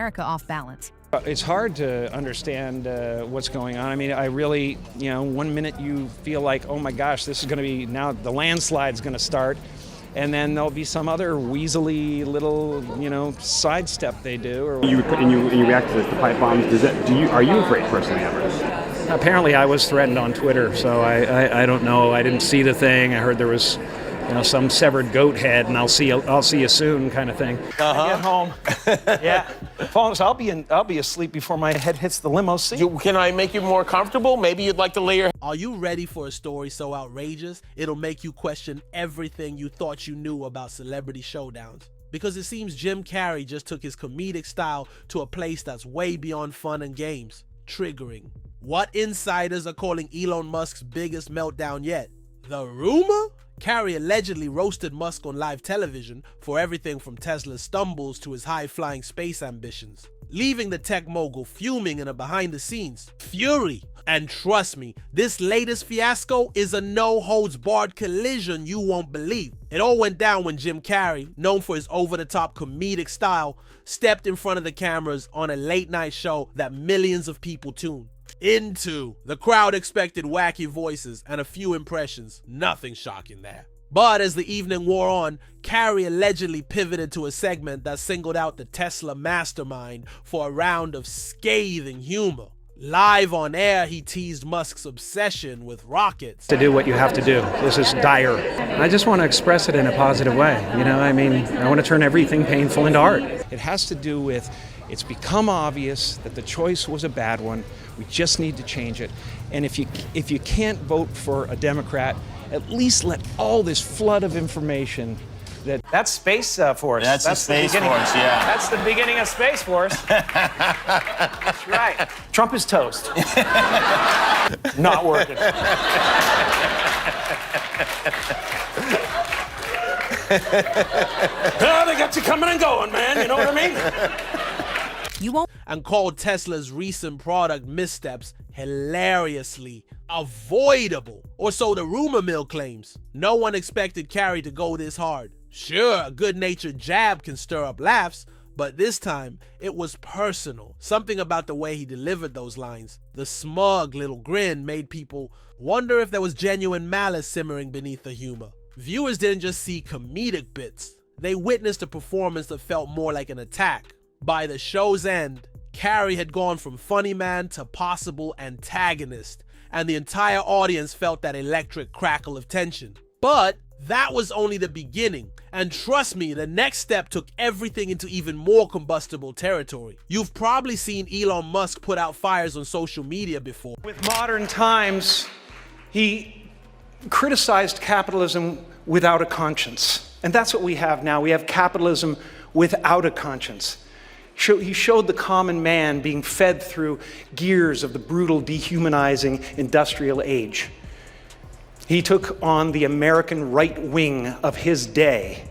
America off balance. It's hard to understand what's going on. I mean, I really, 1 minute you feel like, oh my gosh, this is going to be, now the landslide's going to start. And then there'll be some other weaselly little, sidestep they do. Or You react to the pipe bombs. Are you afraid personally ever? Apparently I was threatened on Twitter, so I don't know. I didn't see the thing. I heard there was, some severed goat head, and I'll see you soon kind of thing. I get home. Yeah. So I'll be asleep before my head hits the limo seat. Can I make you more comfortable? Maybe you'd like to lay your... Are you ready for a story so outrageous it'll make you question everything you thought you knew about celebrity showdowns? Because it seems Jim Carrey just took his comedic style to a place that's way beyond fun and games. Triggering. What insiders are calling Elon Musk's biggest meltdown yet? The rumor? Carrey allegedly roasted Musk on live television for everything from Tesla's stumbles to his high-flying space ambitions, leaving the tech mogul fuming in a behind-the-scenes fury. And trust me, this latest fiasco is a no-holds-barred collision you won't believe. It all went down when Jim Carrey, known for his over-the-top comedic style, stepped in front of the cameras on a late-night show that millions of people tuned into. The crowd expected wacky voices and a few impressions, nothing shocking there. But as the evening wore on, Carrey allegedly pivoted to a segment that singled out the Tesla mastermind for a round of scathing humor. Live on air, he teased Musk's obsession with rockets. To do what you have to do. This is dire. I just want to express it in a positive way. I want to turn everything painful into art. It has to do with, it's become obvious that the choice was a bad one. We just need to change it. And if you can't vote for a Democrat, at least let all this flood of information that's Space Force. That's the Space Force, yeah. That's the beginning of Space Force. That's right. Trump is toast. Not working. Oh, they got you coming and going, man. You know what I mean? You won't. And called Tesla's recent product missteps hilariously avoidable. Or so the rumor mill claims. No one expected Carrey to go this hard. Sure, a good-natured jab can stir up laughs, but this time it was personal. Something about the way he delivered those lines. The smug little grin made people wonder if there was genuine malice simmering beneath the humor. Viewers didn't just see comedic bits. They witnessed a performance that felt more like an attack. By the show's end, Carrey had gone from funny man to possible antagonist, and the entire audience felt that electric crackle of tension. But that was only the beginning, and trust me, the next step took everything into even more combustible territory. You've probably seen Elon Musk put out fires on social media before. With modern times, he criticized capitalism without a conscience. And that's what we have now. We have capitalism without a conscience. He showed the common man being fed through gears of the brutal, dehumanizing industrial age. He took on the American right wing of his day,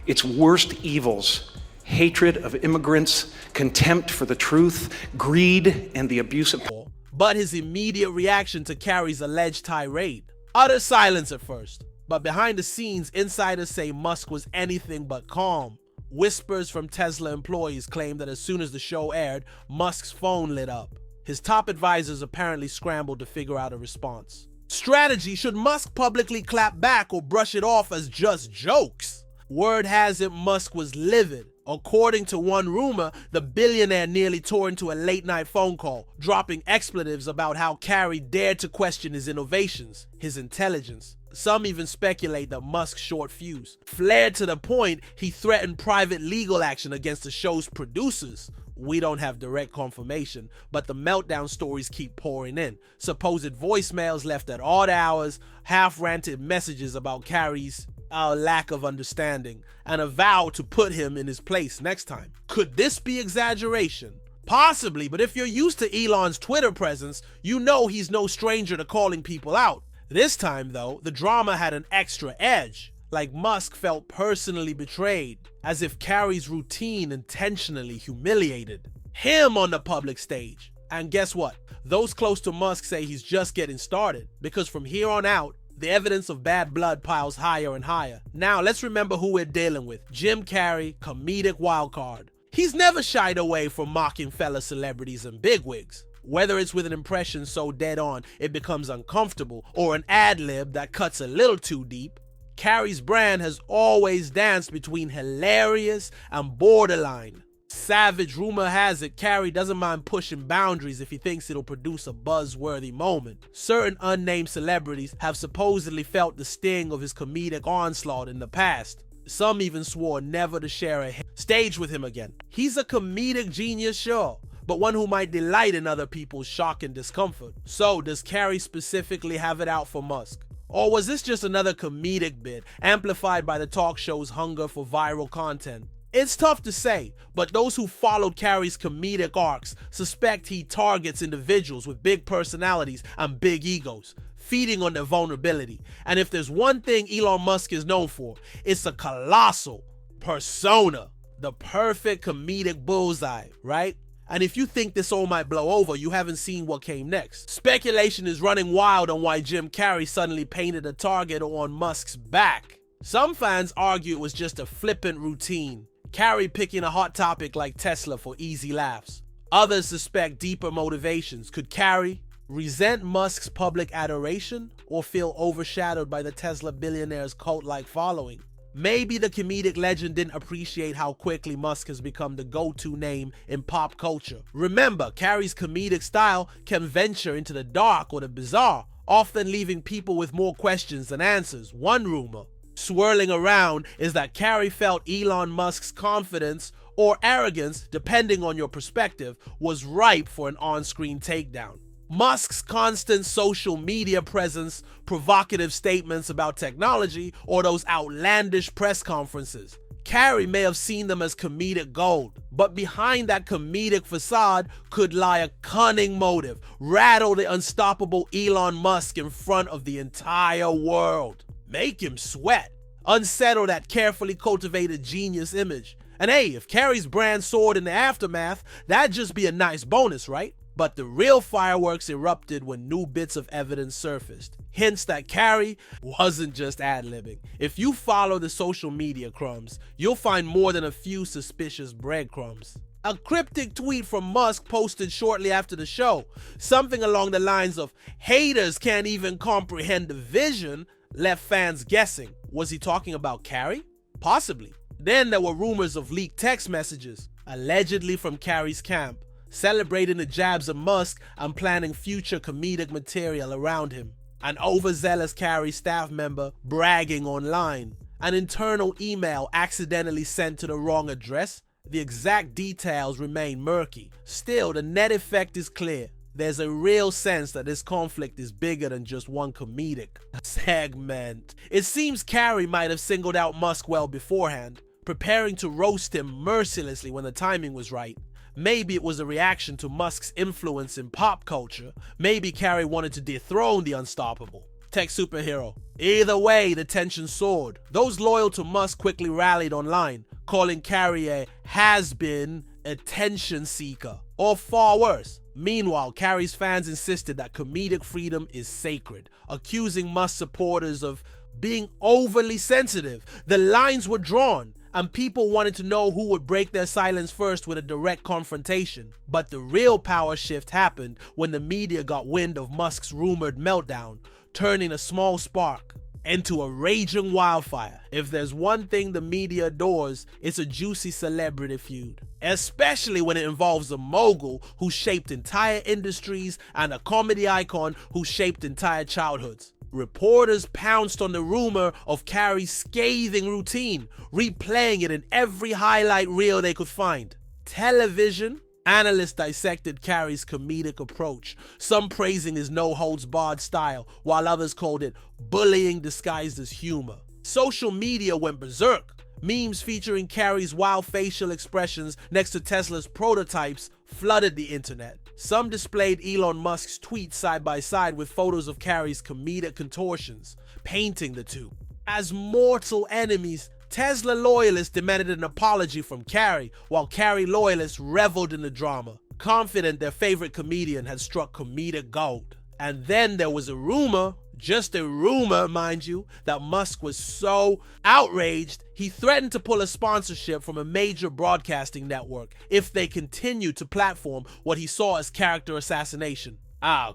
its worst evils: hatred of immigrants, contempt for the truth, greed, and the abuse of power. But his immediate reaction to Carrey's alleged tirade: utter silence at first. But behind the scenes, insiders say Musk was anything but calm. Whispers from Tesla employees claim that as soon as the show aired, Musk's phone lit up. His top advisors apparently scrambled to figure out a response. Strategy: should Musk publicly clap back or brush it off as just jokes? Word has it Musk was livid. According to one rumor, the billionaire nearly tore into a late-night phone call, dropping expletives about how Carrey dared to question his innovations, his intelligence. Some even speculate that Musk's short fuse flared to the point he threatened private legal action against the show's producers. We don't have direct confirmation, but the meltdown stories keep pouring in. Supposed voicemails left at odd hours, half-ranted messages about Carrey's lack of understanding, and a vow to put him in his place next time. Could this be exaggeration? Possibly, but if you're used to Elon's Twitter presence, you know he's no stranger to calling people out. This time, though, the drama had an extra edge. Like Musk felt personally betrayed, as if Carrey's routine intentionally humiliated him on the public stage. And guess what? Those close to Musk say he's just getting started, because from here on out, the evidence of bad blood piles higher and higher. Now, let's remember who we're dealing with. Jim Carrey, comedic wildcard. He's never shied away from mocking fellow celebrities and bigwigs. Whether it's with an impression so dead on it becomes uncomfortable or an ad-lib that cuts a little too deep, Carrey's brand has always danced between hilarious and borderline. Savage rumor has it Carrey doesn't mind pushing boundaries if he thinks it'll produce a buzzworthy moment. Certain unnamed celebrities have supposedly felt the sting of his comedic onslaught in the past. Some even swore never to share a stage with him again. He's a comedic genius, sure, but one who might delight in other people's shock and discomfort. So, does Carrey specifically have it out for Musk? Or was this just another comedic bit, amplified by the talk show's hunger for viral content? It's tough to say, but those who followed Carrey's comedic arcs suspect he targets individuals with big personalities and big egos, feeding on their vulnerability. And if there's one thing Elon Musk is known for, it's a colossal persona. The perfect comedic bullseye, right? And if you think this all might blow over, you haven't seen what came next. Speculation is running wild on why Jim Carrey suddenly painted a target on Musk's back. Some fans argue it was just a flippant routine, Carrey picking a hot topic like Tesla for easy laughs. Others suspect deeper motivations. Could Carrey resent Musk's public adoration or feel overshadowed by the Tesla billionaire's cult-like following? Maybe the comedic legend didn't appreciate how quickly Musk has become the go-to name in pop culture. Remember, Carrey's comedic style can venture into the dark or the bizarre, often leaving people with more questions than answers. One rumor swirling around is that Carrey felt Elon Musk's confidence or arrogance, depending on your perspective, was ripe for an on-screen takedown. Musk's constant social media presence, provocative statements about technology, or those outlandish press conferences. Carrey may have seen them as comedic gold, but behind that comedic facade could lie a cunning motive: rattle the unstoppable Elon Musk in front of the entire world. Make him sweat. Unsettle that carefully cultivated genius image. And hey, if Carrey's brand soared in the aftermath, that'd just be a nice bonus, right? But the real fireworks erupted when new bits of evidence surfaced. Hints that Carrey wasn't just ad-libbing. If you follow the social media crumbs, you'll find more than a few suspicious breadcrumbs. A cryptic tweet from Musk posted shortly after the show, something along the lines of, "Haters can't even comprehend the vision," left fans guessing. Was he talking about Carrey? Possibly. Then there were rumors of leaked text messages, allegedly from Carrey's camp, celebrating the jabs of Musk and planning future comedic material around him. An overzealous Carrey staff member bragging online. An internal email accidentally sent to the wrong address. The exact details remain murky. Still, the net effect is clear. There's a real sense that this conflict is bigger than just one comedic segment. It seems Carrey might have singled out Musk well beforehand, preparing to roast him mercilessly when the timing was right. Maybe it was a reaction to Musk's influence in pop culture. Maybe Carrey wanted to dethrone the unstoppable tech superhero. Either way, the tension soared. Those loyal to Musk quickly rallied online, calling Carrey a has-been attention seeker, or far worse. Meanwhile, Carrey's fans insisted that comedic freedom is sacred, accusing Musk supporters of being overly sensitive. The lines were drawn, and people wanted to know who would break their silence first with a direct confrontation. But the real power shift happened when the media got wind of Musk's rumored meltdown, turning a small spark into a raging wildfire. If there's one thing the media adores, it's a juicy celebrity feud. Especially when it involves a mogul who shaped entire industries and a comedy icon who shaped entire childhoods. Reporters pounced on the rumor of Carrey's scathing routine, replaying it in every highlight reel they could find. Television analysts dissected Carrey's comedic approach, some praising his no-holds-barred style, while others called it bullying disguised as humor. Social media went berserk. Memes featuring Carrey's wild facial expressions next to Tesla's prototypes flooded the internet. Some displayed Elon Musk's tweets side by side with photos of Carrey's comedic contortions, painting the two as mortal enemies. Tesla loyalists demanded an apology from Carrey, while Carrey loyalists reveled in the drama, confident their favorite comedian had struck comedic gold. And then there was a rumor, just a rumor, mind you, that Musk was so outraged, he threatened to pull a sponsorship from a major broadcasting network if they continued to platform what he saw as character assassination.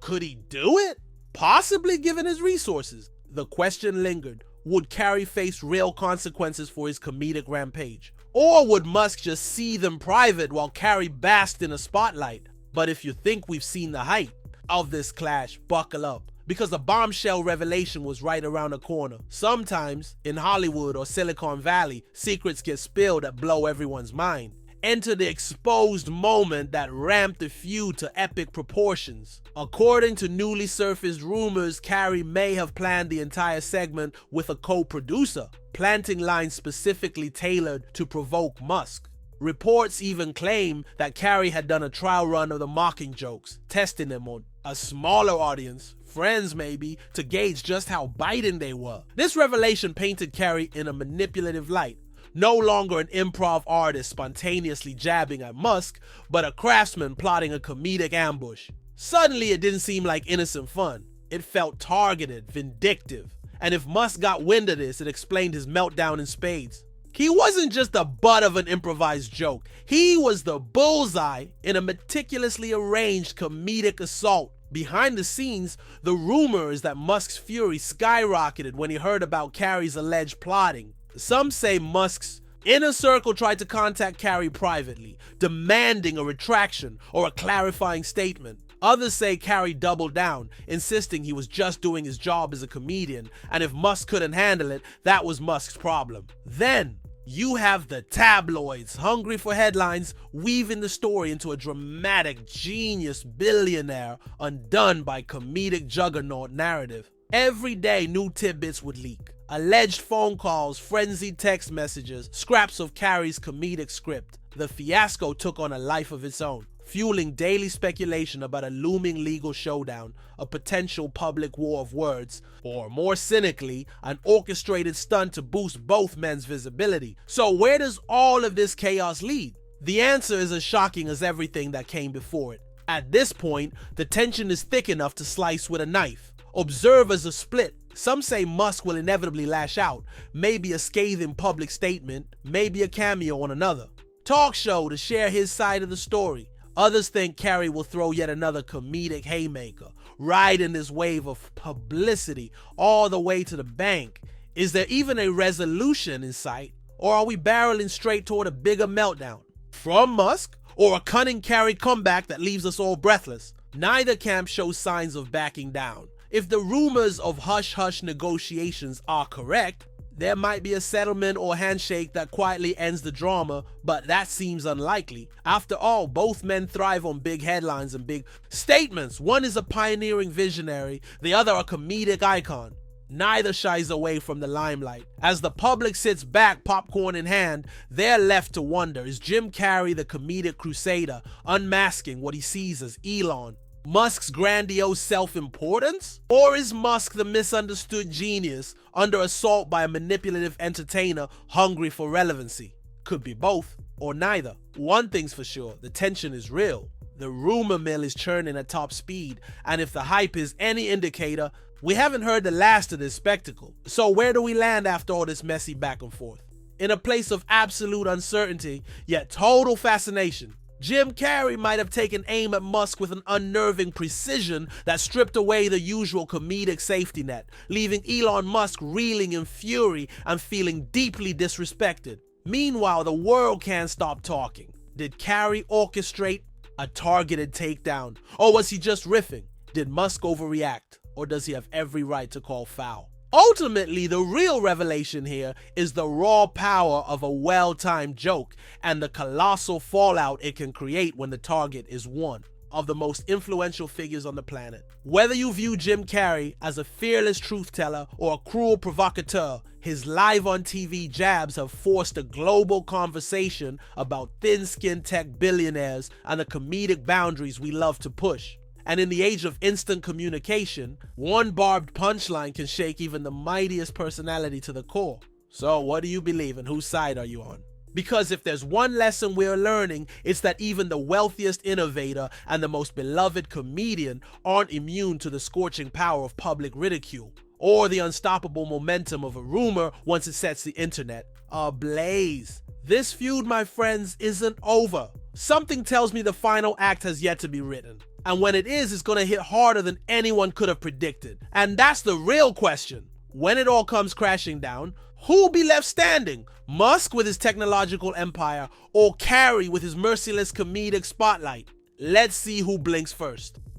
Could he do it? Possibly, given his resources. The question lingered. Would Carrey face real consequences for his comedic rampage? Or would Musk just see them private while Carrey basked in a spotlight? But if you think we've seen the height of this clash, buckle up, because the bombshell revelation was right around the corner. Sometimes, in Hollywood or Silicon Valley, secrets get spilled that blow everyone's mind. Enter the exposed moment that ramped the feud to epic proportions. According to newly surfaced rumors, Carrey may have planned the entire segment with a co-producer, planting lines specifically tailored to provoke Musk. Reports even claim that Carrey had done a trial run of the mocking jokes, testing them on a smaller audience, friends maybe, to gauge just how biting they were. This revelation painted Carrey in a manipulative light. No longer an improv artist spontaneously jabbing at Musk, but a craftsman plotting a comedic ambush. Suddenly it didn't seem like innocent fun. It felt targeted, vindictive. And if Musk got wind of this, it explained his meltdown in spades. He wasn't just the butt of an improvised joke. He was the bullseye in a meticulously arranged comedic assault. Behind the scenes, the rumor is that Musk's fury skyrocketed when he heard about Carrey's alleged plotting. Some say Musk's inner circle tried to contact Carrey privately, demanding a retraction or a clarifying statement. Others say Carrey doubled down, insisting he was just doing his job as a comedian, and if Musk couldn't handle it, that was Musk's problem. Then, you have the tabloids, hungry for headlines, weaving the story into a dramatic genius billionaire undone by comedic juggernaut narrative. Every day, new tidbits would leak. Alleged phone calls, frenzied text messages, scraps of Carrey's comedic script. The fiasco took on a life of its own, fueling daily speculation about a looming legal showdown, a potential public war of words, or more cynically, an orchestrated stunt to boost both men's visibility. So where does all of this chaos lead? The answer is as shocking as everything that came before it. At this point, the tension is thick enough to slice with a knife. Observers are split. Some say Musk will inevitably lash out, maybe a scathing public statement, maybe a cameo on another talk show to share his side of the story. Others think Carrey will throw yet another comedic haymaker, riding this wave of publicity all the way to the bank. Is there even a resolution in sight, or are we barreling straight toward a bigger meltdown from Musk, or a cunning Carrey comeback that leaves us all breathless? Neither camp shows signs of backing down. If the rumors of hush-hush negotiations are correct, there might be a settlement or handshake that quietly ends the drama, but that seems unlikely. After all, both men thrive on big headlines and big statements. One is a pioneering visionary, the other a comedic icon. Neither shies away from the limelight. As the public sits back, popcorn in hand, they're left to wonder, is Jim Carrey the comedic crusader, unmasking what he sees as Elon Musk's grandiose self-importance? Or is Musk the misunderstood genius under assault by a manipulative entertainer hungry for relevancy? Could be both, or neither. One thing's for sure, the tension is real. The rumor mill is churning at top speed, and if the hype is any indicator, we haven't heard the last of this spectacle. So where do we land after all this messy back and forth? In a place of absolute uncertainty, yet total fascination. Jim Carrey might have taken aim at Musk with an unnerving precision that stripped away the usual comedic safety net, leaving Elon Musk reeling in fury and feeling deeply disrespected. Meanwhile, the world can't stop talking. Did Carrey orchestrate a targeted takedown? Or was he just riffing? Did Musk overreact? Or does he have every right to call foul? Ultimately, the real revelation here is the raw power of a well-timed joke and the colossal fallout it can create when the target is one of the most influential figures on the planet. Whether you view Jim Carrey as a fearless truth-teller or a cruel provocateur, his live-on-TV jabs have forced a global conversation about thin-skinned tech billionaires and the comedic boundaries we love to push. And in the age of instant communication, one barbed punchline can shake even the mightiest personality to the core. So what do you believe and whose side are you on? Because if there's one lesson we're learning, it's that even the wealthiest innovator and the most beloved comedian aren't immune to the scorching power of public ridicule, or the unstoppable momentum of a rumor once it sets the internet ablaze. This feud, my friends, isn't over. Something tells me the final act has yet to be written. And when it is, it's gonna hit harder than anyone could have predicted. And that's the real question. When it all comes crashing down, who'll be left standing? Musk with his technological empire, or Carrey with his merciless comedic spotlight? Let's see who blinks first.